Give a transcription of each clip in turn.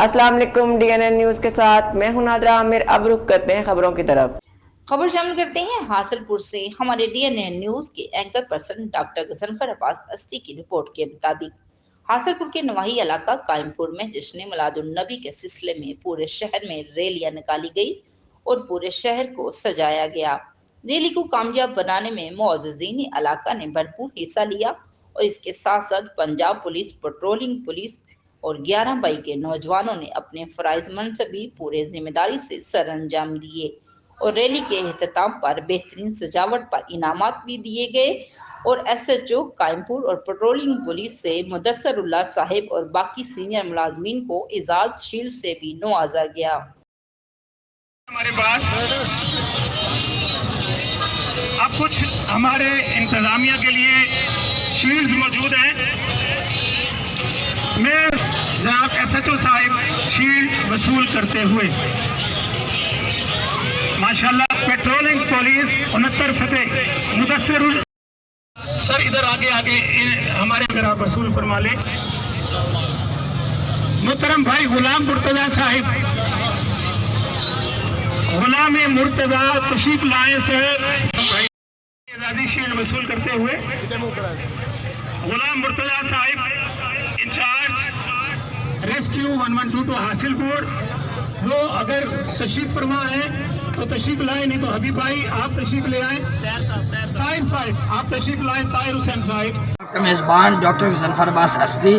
अस्सलाम वालेकुम। DNN news के साथ मैं हूं नादरा आमिर। अब रुख करते हैं खबरों की तरफ। खबर शामिल करते हैं हासिलपुर से। हमारे DNN न्यूज़ के anchor person doctor Ghazanfar Abbas अस्ती की रिपोर्ट के मुताबिक हासिलपुर के नवाही इलाका कायमपुर में जश्न मिलादुन नबी के सिलसिले में पूरे शहर में रैलियां निकाली गई और पूरे शहर को सजाया गया। रैली को कामयाब बनाने में मुअज़्ज़िज़ीन इलाका ने भरपूर हिस्सा लिया और इसके साथ साथ पंजाब पुलिस, पेट्रोलिंग पुलिस और 11 बाई के नौजवानों ने अपने फ़राइज़ मनसबी पूरे जिम्मेदारी से सर अंजाम दिए और रैली के एहतमाम पर बेहतरीन सजावट पर इनामात भी दिए गए और SHO कायमपुर और पेट्रोलिंग पुलिस से मुदस्सरुल्लाह साहिब और बाकी सीनियर मुलाजमीन को एजाज शील्ड से भी नवाजा गया। हमारे पास अब कुछ हमारे इंतजामिया के लिए शील्ड्स मौजूद हैं। मैं जनाब SHO साहिब शील्ड वसूल करते हुए माशाल्लाह पेट्रोलिंग पुलिस 69 फतेह मुदस्सिर सर इधर आगे हमारे अगर आप वसूल फरमा लें। मुहतरम भाई गुलाम मुर्तजा साहिब, गुलाम मुर्तजा तशरीफ लाए सर। आजादी शील्ड वसूल करते हुए गुलाम मुर्तजा साहिब इंचार्ज रेस्क्यू 112 हासिलपुर, वो अगर तशरीफ फरमा है तो तशरीफ लाए, नहीं तो हबीब भाई आप तशरीफ ले आए। ताहिर साहिब आप तशरीफ लाए, ताहिर हुसैन साहिब। मेज़बान डॉक्टर गजनफर अब्बास अस्दी।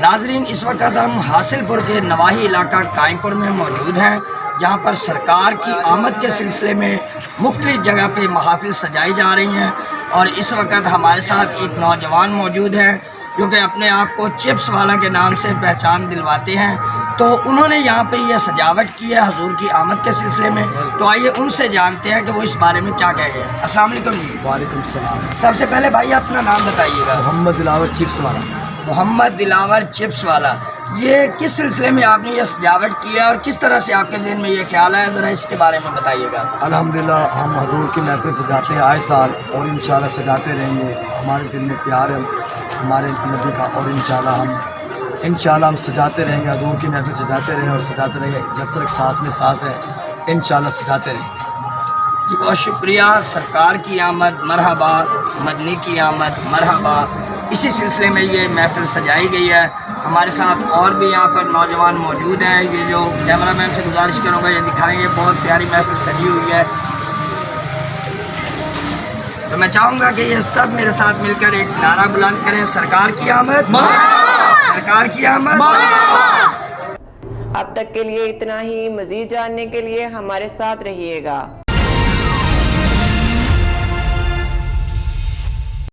नाजरीन, इस वक्त हम हासिलपुर के नवाही इलाका कायमपुर में मौजूद हैं, जहाँ पर सरकार की आमद के सिलसिले में मुख्तलिफ जगह पे महाफिल सजाई जा रही हैं और इस वक्त हमारे साथ एक नौजवान मौजूद है जो कि अपने आप को चिप्स वाला के नाम से पहचान दिलवाते हैं। तो उन्होंने यहाँ पे यह सजावट की है हुजूर की आमद के सिलसिले में, तो आइए उनसे जानते हैं कि वो इस बारे में क्या कह गए। अस्सलाम वालेकुम जी। वालेकुम सलाम। सबसे पहले भाई अपना नाम बताइएगा। मोहम्मद दिलावर चिप्स वाला। मोहम्मद दिलावर चिप्स वाला, ये किस सिलसिले में आपने ये सजावट की है और किस तरह से आपके ज़हन में ये ख्याल आया, ज़रा इसके बारे में बताइएगा। अल्हम्दुलिल्लाह हम हुजूर की महफिल सजाते हैं आए साल और इंशाल्लाह सजाते रहेंगे। हमारे दिल में प्यार है हमारे नबी का और इंशाल्लाह हम सजाते रहेंगे। हुजूर की महफिल सजाते रहेंगे और सजाते रहेंगे जब तक सांस में सांस है, इंशाल्लाह सजाते रहेंगे। जी बहुत शुक्रिया। सरकार की आमद मरहबा, मदनी की आमद मरहबा, इसी सिलसिले में ये महफिल सजाई गई है। हमारे साथ और भी यहाँ पर नौजवान मौजूद हैं। ये जो कैमरामैन से गुजारिश करूँगा ये दिखाएंगे, बहुत प्यारी महफिल सजी हुई है। तो मैं चाहूँगा कि ये सब मेरे साथ मिलकर एक नारा बुलंद करें, सरकार की आमद, सरकार की आमद। अब तक के लिए इतना ही। मज़ीद जानने के लिए हमारे साथ रहिएगा।